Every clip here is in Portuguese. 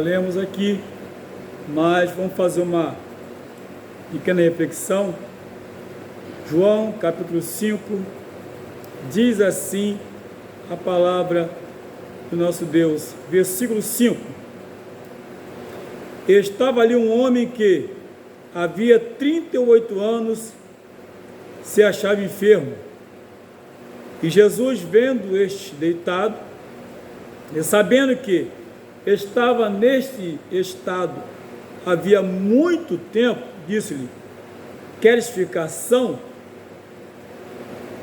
Lemos aqui, mas vamos fazer uma pequena reflexão. João capítulo 5 diz assim a palavra do nosso Deus, versículo 5: estava ali um homem que havia 38 anos se achava enfermo, e Jesus, vendo este deitado e sabendo que estava neste estado havia muito tempo, disse-lhe: queres ficar são?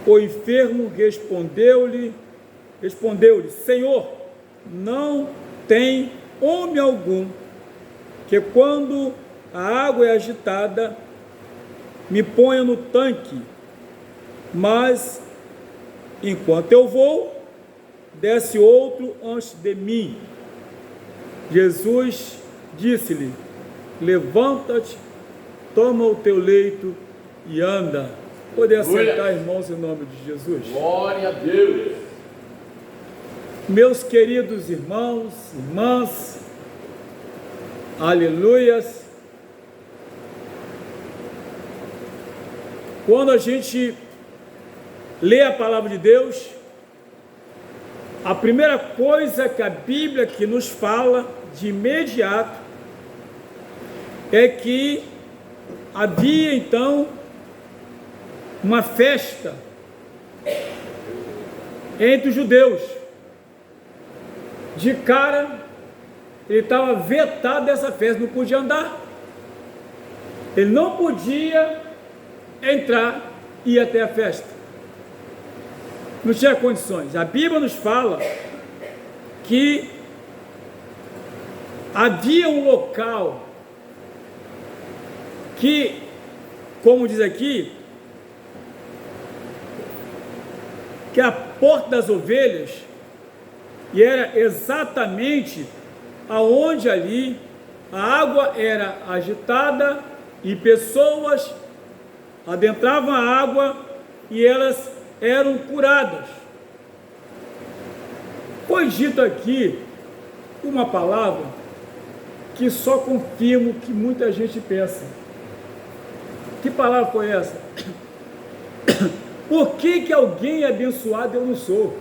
O enfermo respondeu-lhe: Senhor, não tem homem algum que, quando a água é agitada, me ponha no tanque, mas enquanto eu vou, desce outro antes de mim. Jesus disse-lhe: levanta-te, toma o teu leito e anda. Poder assentar, irmãos, em nome de Jesus. Glória a Deus. Meus queridos irmãos, irmãs, aleluias. Quando a gente lê a palavra de Deus, a primeira coisa que a Bíblia que nos fala de imediato é que havia então uma festa entre os judeus. De cara, ele estava vetado dessa festa, não podia andar, ele não podia entrar e ir até a festa, não tinha condições. A Bíblia nos fala que havia um local que, como diz aqui, que é a porta das ovelhas, e era exatamente aonde ali a água era agitada e pessoas adentravam a água e elas eram curadas. Foi dito aqui uma palavra que só confirma o que muita gente pensa. Que palavra foi essa? Por que alguém é abençoado e eu não sou?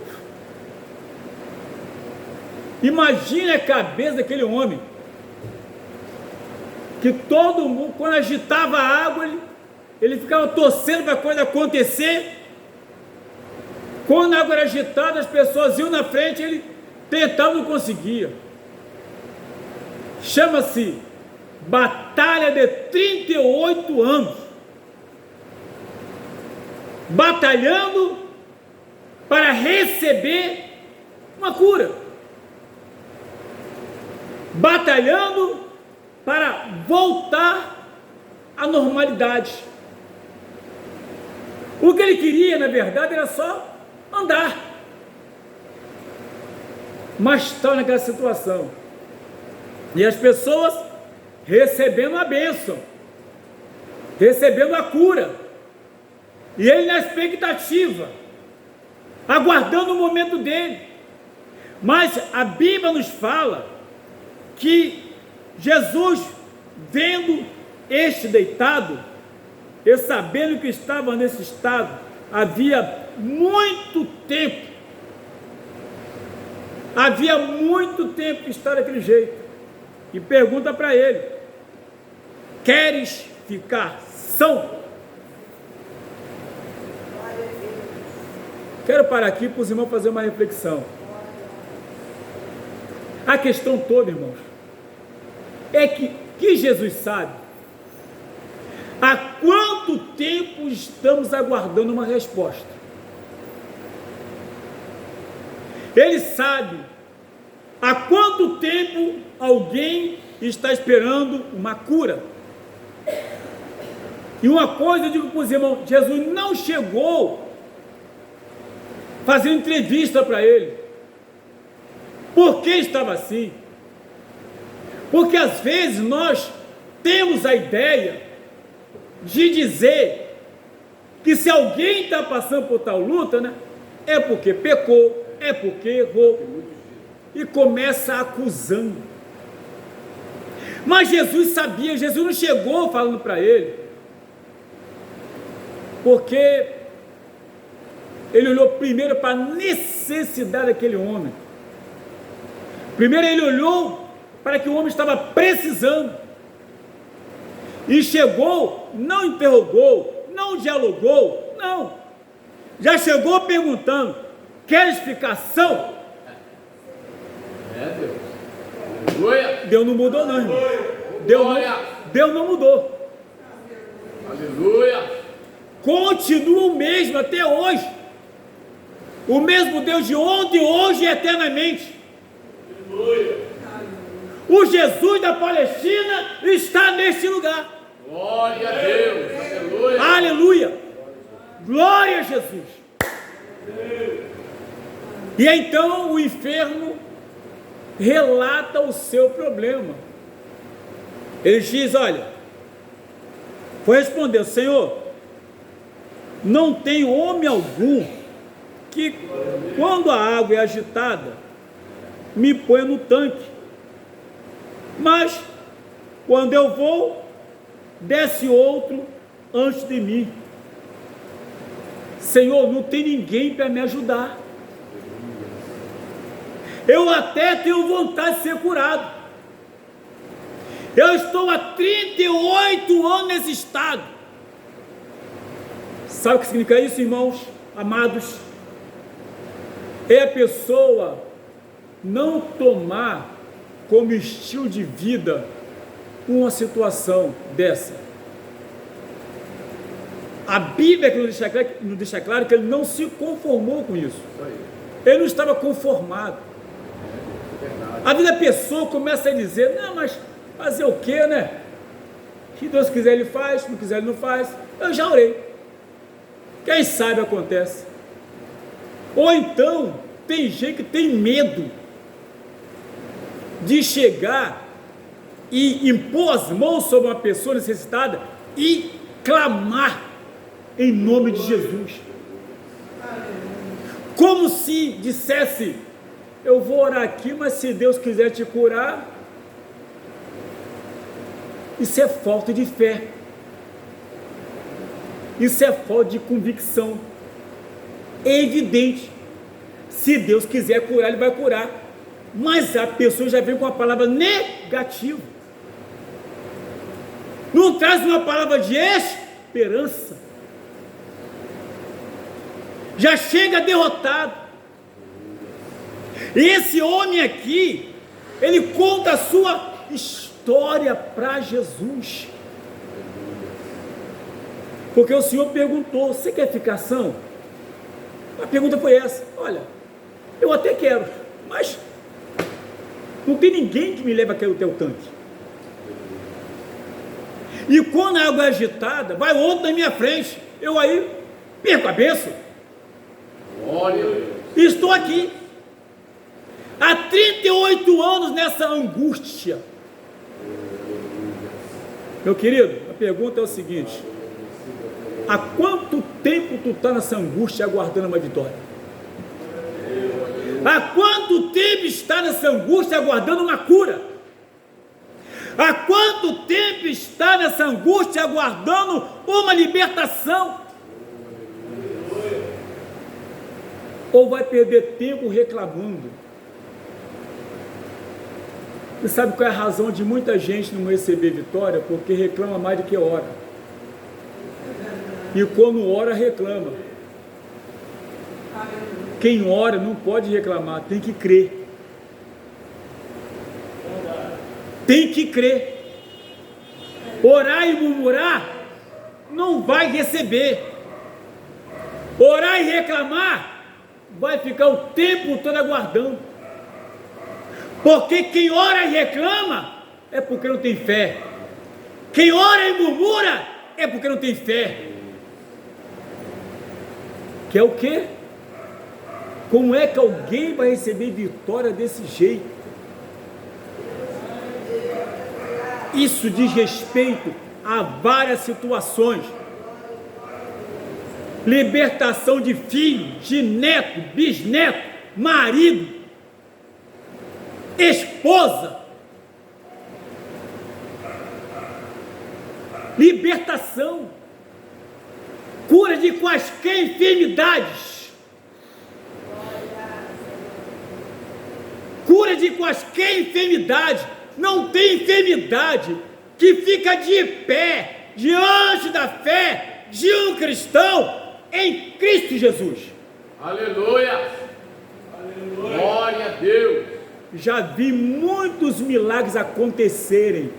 Imagine a cabeça daquele homem, que todo mundo, quando agitava a água, ele ficava torcendo para a coisa acontecer. Quando a água era agitada, as pessoas iam na frente, ele tentava, não conseguia. Chama-se batalha de 38 anos, batalhando para receber uma cura, batalhando para voltar à normalidade. O que ele queria, na verdade, era só andar, mas estava naquela situação, e as pessoas recebendo a bênção, recebendo a cura, e ele na expectativa, aguardando o momento dele. Mas a Bíblia nos fala que Jesus, vendo este deitado, e sabendo que estava nesse estado havia muito tempo, que está daquele jeito, e pergunta para ele: queres ficar são? Quero parar aqui para os irmãos fazer uma reflexão. A questão toda, irmãos, é que Jesus sabe há quanto tempo estamos aguardando uma resposta. Ele sabe há quanto tempo alguém está esperando uma cura. E uma coisa eu digo para os irmãos: Jesus não chegou fazendo entrevista para ele. Por que estava assim? Porque às vezes nós temos a ideia de dizer que se alguém está passando por tal luta, né, é porque pecou, é porque errou, e começa acusando. Mas Jesus sabia, Jesus não chegou falando para ele, porque ele olhou primeiro para a necessidade daquele homem. Primeiro ele olhou para que o homem estava precisando, e chegou, não interrogou, não dialogou, não, já chegou perguntando: quer explicação? Deus. Aleluia. Deus não mudou não, irmão. Deus não mudou. Aleluia. Continua o mesmo até hoje. O mesmo Deus de ontem, hoje e eternamente. Aleluia. O Jesus da Palestina está neste lugar. Glória a Deus. Aleluia. Aleluia. Glória a Jesus. E então o enfermo relata o seu problema. Ele diz: olha, foi responder: Senhor, não tem homem algum que, quando a água é agitada, me ponha no tanque, mas quando eu vou, desce outro antes de mim. Senhor, não tem ninguém para me ajudar. Eu até tenho vontade de ser curado. Eu estou há 38 anos nesse estado. Sabe o que significa isso, irmãos amados? É a pessoa não tomar como estilo de vida uma situação dessa. A Bíblia que nos deixa claro que ele não se conformou com isso. Ele não estava conformado. A vida da pessoa começa a dizer: não, mas fazer o quê, né? Se Deus quiser ele faz, se não quiser ele não faz. Eu já orei. Quem sabe acontece. Ou então, tem gente que tem medo de chegar e impor as mãos sobre uma pessoa necessitada e clamar em nome de Jesus. Como se dissesse: eu vou orar aqui, mas se Deus quiser te curar. Isso é falta de fé. Isso é falta de convicção. É evidente. Se Deus quiser curar, ele vai curar. Mas a pessoa já vem com a palavra negativa. Não traz uma palavra de esperança. Já chega derrotado. E esse homem aqui, ele conta a sua história para Jesus. Porque o Senhor perguntou: você quer ficação? A pergunta foi essa: olha, eu até quero, mas não tem ninguém que me leve até o teu tanque. E quando a água é agitada, vai outro na minha frente, eu aí perco a bênção. Glória a Deus. Estou aqui há 38 anos nessa angústia. Meu querido, a pergunta é o seguinte: há quanto tempo tu está nessa angústia aguardando uma vitória? Há quanto tempo está nessa angústia aguardando uma cura? Há quanto tempo está nessa angústia aguardando uma libertação? Ou vai perder tempo reclamando? E sabe qual é a razão de muita gente não receber vitória? Porque reclama mais do que ora. E quando ora, reclama. Quem ora não pode reclamar, tem que crer. Tem que crer. Orar e murmurar não vai receber. Orar e reclamar vai ficar o tempo todo aguardando. Porque quem ora e reclama é porque não tem fé. Quem ora e murmura é porque não tem fé. Que é o quê? Como é que alguém vai receber vitória desse jeito? Isso diz respeito a várias situações. Libertação de filho, de neto, bisneto, marido, esposa. libertação, cura de quaisquer enfermidades, cura de quaisquer enfermidade. Não tem enfermidade que fica de pé diante da fé de um cristão em Cristo Jesus. Aleluia! Aleluia! Glória a Deus! Já vi muitos milagres acontecerem.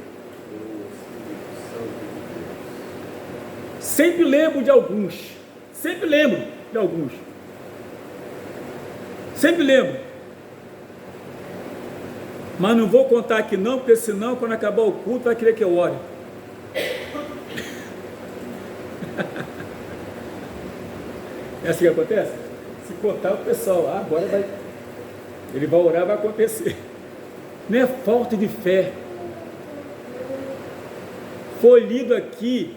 Sempre lembro de alguns. Sempre lembro. Mas não vou contar aqui não, porque senão quando acabar o culto vai querer que eu ore. É assim que acontece? Se contar o pessoal, agora vai, ele vai orar, vai acontecer. Não é falta de fé. Foi lido aqui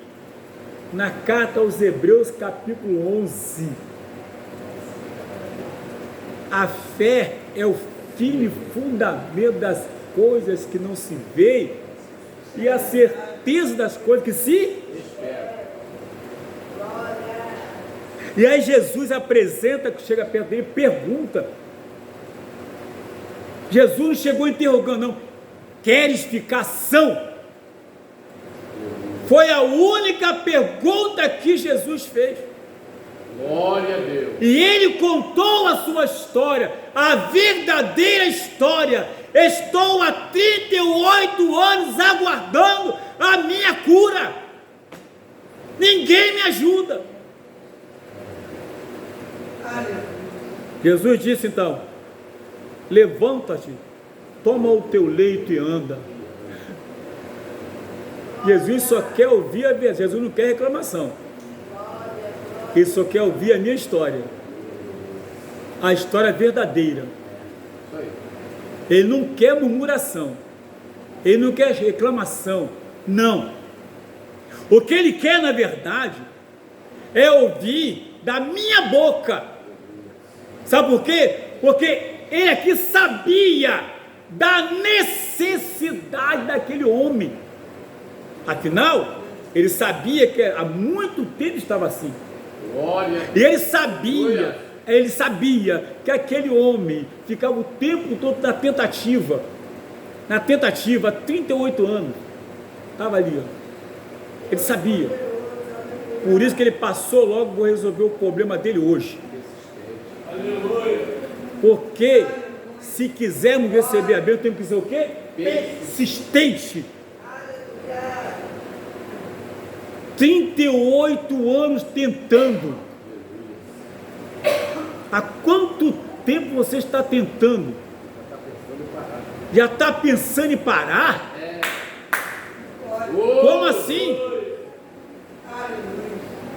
na carta aos Hebreus, capítulo 11. A fé é o firme e fundamento das coisas que não se veem e a certeza das coisas que se esperam. E aí Jesus apresenta, chega perto dele, pergunta. Jesus não chegou interrogando, não. Queres ficar são? Foi a única pergunta que Jesus fez. Glória a Deus. E ele contou a sua história, a verdadeira história. Estou há 38 anos aguardando a minha cura. Ninguém me ajuda. Jesus disse então: levanta-te, toma o teu leito e anda. Jesus só quer ouvir a verdade. Jesus não quer reclamação. Ele só quer ouvir a minha história, a história verdadeira. Ele não quer murmuração, ele não quer reclamação, não. O que ele quer, na verdade, é ouvir da minha boca. Sabe por quê? Porque ele aqui sabia da necessidade daquele homem. Afinal, ele sabia que há muito tempo estava assim. E ele sabia que aquele homem ficava o tempo todo na tentativa, há 38 anos, estava ali, ó. Ele sabia, por isso que ele passou logo, vou resolver o problema dele hoje. Porque se quisermos receber a bênção, temos que ser o quê? Persistente. 38 anos tentando. Há quanto tempo você está tentando? Já está pensando em parar? Como assim?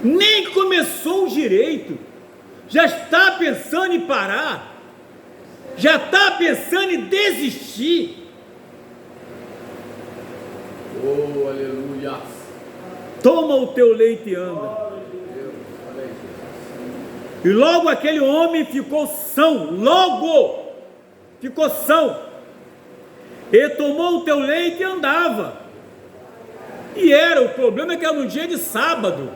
Nem começou direito. Já está pensando em parar? Já está pensando em desistir? Oh, aleluia! Toma o teu leito e anda. E logo aquele homem ficou são. Ele tomou o teu leito e andava. E o problema é que era no dia de sábado.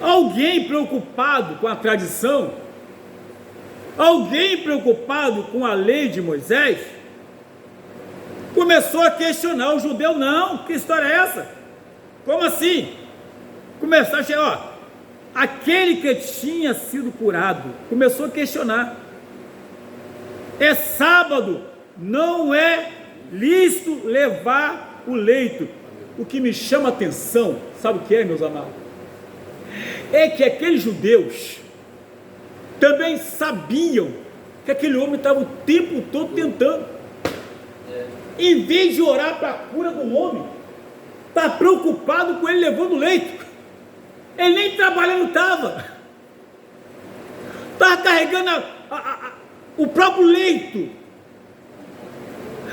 Alguém preocupado com a tradição, alguém preocupado com a lei de Moisés, começou a questionar o judeu. Não, que história é essa? Como assim? Começou a chegar, aquele que tinha sido curado, começou a questionar. É sábado, não é lícito levar o leito. O que me chama a atenção, sabe o que é, meus amados? É que aqueles judeus também sabiam que aquele homem estava o tempo todo tentando. Em vez de orar para a cura do homem, está preocupado com ele levando o leito. Ele nem trabalhando estava carregando o próprio leito,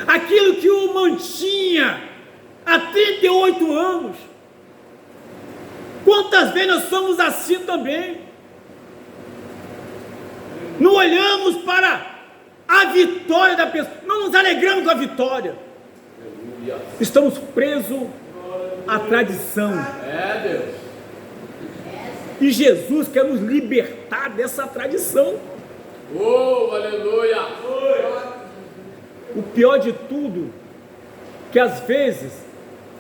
aquilo que o mantinha há 38 anos. Quantas vezes nós somos assim também? Não olhamos para a vitória da pessoa, não nos alegramos com a vitória, Estamos presos à tradição. É, Deus. E Jesus quer nos libertar dessa tradição. Oh, aleluia. O pior de tudo, que às vezes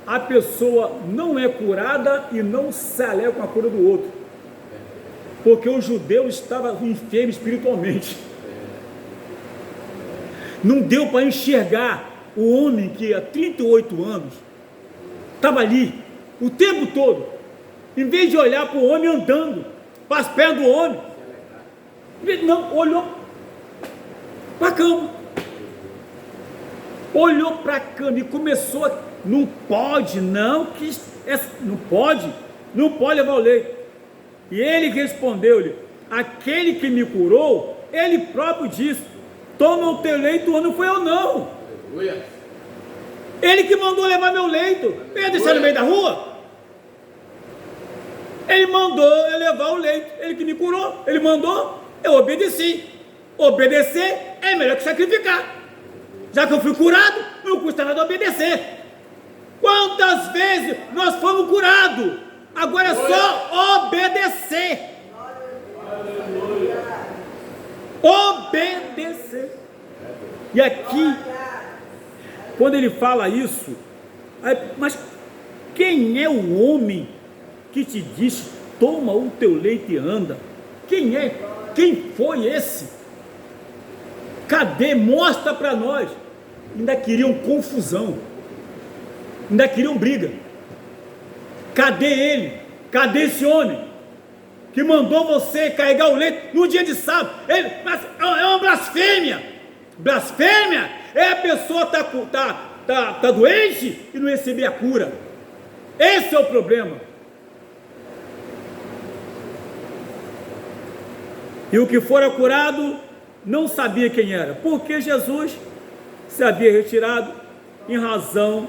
a pessoa não é curada e não se alegra com a cura do outro. Porque o judeu estava enfermo espiritualmente. Não deu para enxergar o homem que há 38 anos estava ali o tempo todo. Em vez de olhar para o homem andando, para as pernas do homem, não, olhou para a cama. Olhou para a cama e começou a... Não pode levar o leite. E ele respondeu-lhe: aquele que me curou, ele próprio disse: toma o teu leito, não foi eu não. Aleluia. Ele que mandou levar meu leito. Eu ia deixar no meio da rua? Ele mandou eu levar o leito. Ele que me curou. Ele mandou, eu obedeci. Obedecer é melhor que sacrificar. Já que eu fui curado, não custa nada obedecer. Quantas vezes nós fomos curados? Agora é só obedecer. Obedecer. E aqui, quando ele fala isso, mas quem é o homem que te diz: toma o teu leite e anda? Quem é? Quem foi esse? Cadê? Mostra para nós. Ainda queriam confusão, ainda queriam briga. Cadê ele? Cadê esse homem que mandou você carregar o leite no dia de sábado? É uma blasfêmia. Blasfêmia é a pessoa tá doente e não receber a cura. Esse é o problema. E o que fora curado não sabia quem era, porque Jesus se havia retirado em razão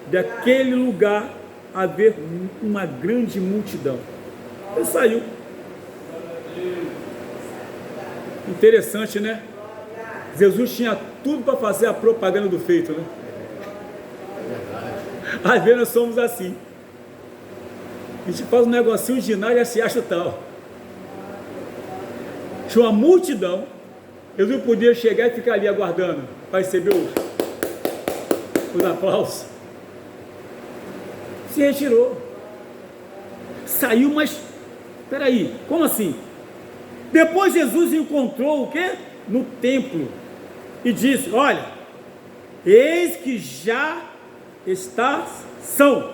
daquele lugar haver uma grande multidão. Ele saiu. Interessante, né? Jesus tinha tudo para fazer a propaganda do feito, né? Às vezes nós somos assim. A gente faz um negocinho de nada e se acha tal. Tinha uma multidão. Jesus podia chegar e ficar ali aguardando para receber os aplausos. Se retirou. Saiu, mas peraí, como assim? Depois Jesus encontrou o quê? No templo. E disse: olha, eis que já estás são.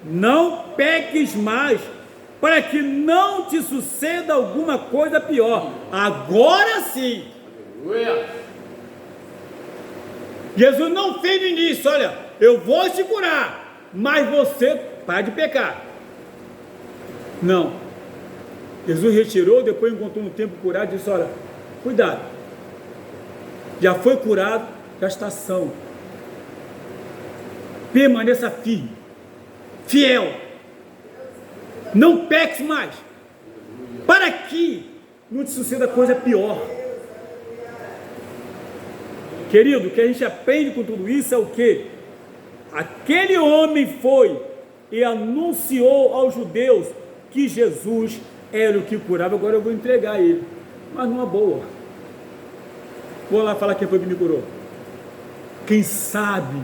Não peques mais, para que não te suceda alguma coisa pior. Agora sim. Aleluia. Jesus não fez no início: olha, eu vou te curar, mas você para de pecar. Não. Jesus retirou, depois encontrou um tempo curado e disse: olha, cuidado, já foi curado, já está são. Permaneça firme, fiel, não peques mais, para que não te suceda coisa pior. Querido, o que a gente aprende com tudo isso é o que? Aquele homem foi e anunciou aos judeus que Jesus era o que curava. Agora eu vou entregar ele, mas numa boa. Vou lá falar quem foi que me curou. Quem sabe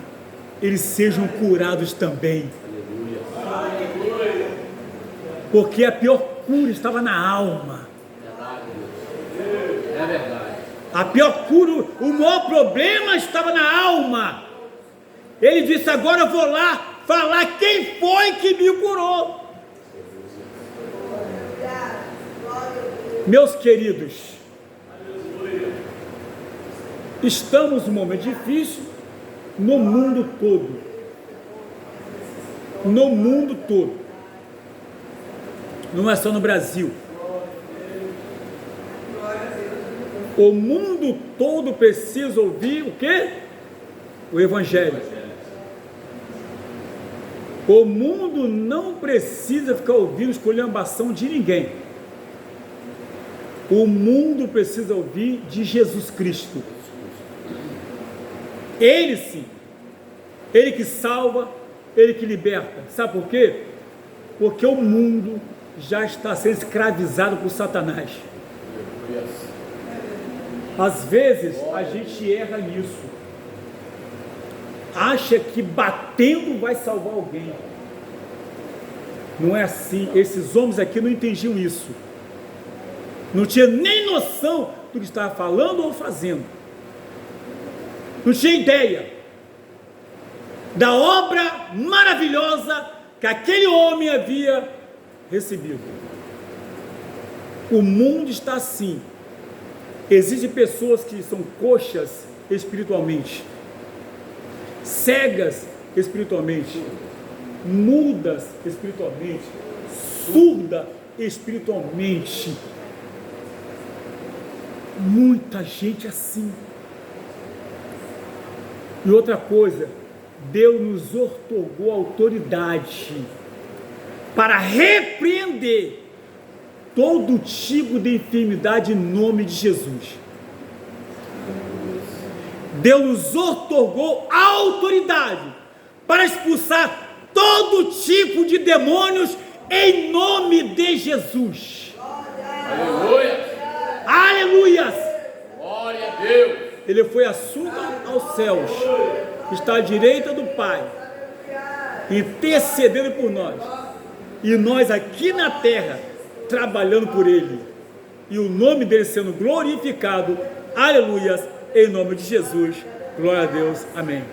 eles sejam curados também. Porque a pior cura estava na alma. É verdade. A pior cura, o maior problema estava na alma. Ele disse: agora eu vou lá falar quem foi que me curou. Meus queridos, estamos num momento difícil no mundo todo. No mundo todo. Não é só no Brasil. O mundo todo precisa ouvir o quê? O Evangelho. O mundo não precisa ficar ouvindo esculhambação de ninguém. O mundo precisa ouvir de Jesus Cristo. Ele sim Ele que salva, Ele que liberta. Sabe por quê? Porque o mundo já está sendo escravizado por Satanás. Às vezes a gente erra nisso. Acha que batendo vai salvar alguém. Não é assim. Esses homens aqui não entendiam isso. Não tinha nem noção do que estava falando ou fazendo. Não tinha ideia da obra maravilhosa que aquele homem havia recebido. O mundo está assim. Existem pessoas que são coxas espiritualmente, cegas espiritualmente, mudas espiritualmente, surda espiritualmente. Muita gente assim. E outra coisa, Deus nos outorgou autoridade para repreender todo tipo de enfermidade em nome de Jesus. Deus nos outorgou a autoridade para expulsar todo tipo de demônios em nome de Jesus. Aleluia. Aleluias! Glória a Deus. Ele foi assunto aos céus, está à direita do Pai, intercedendo por nós, e nós aqui na terra, trabalhando por Ele, e o nome dele sendo glorificado, aleluias, em nome de Jesus, glória a Deus, amém.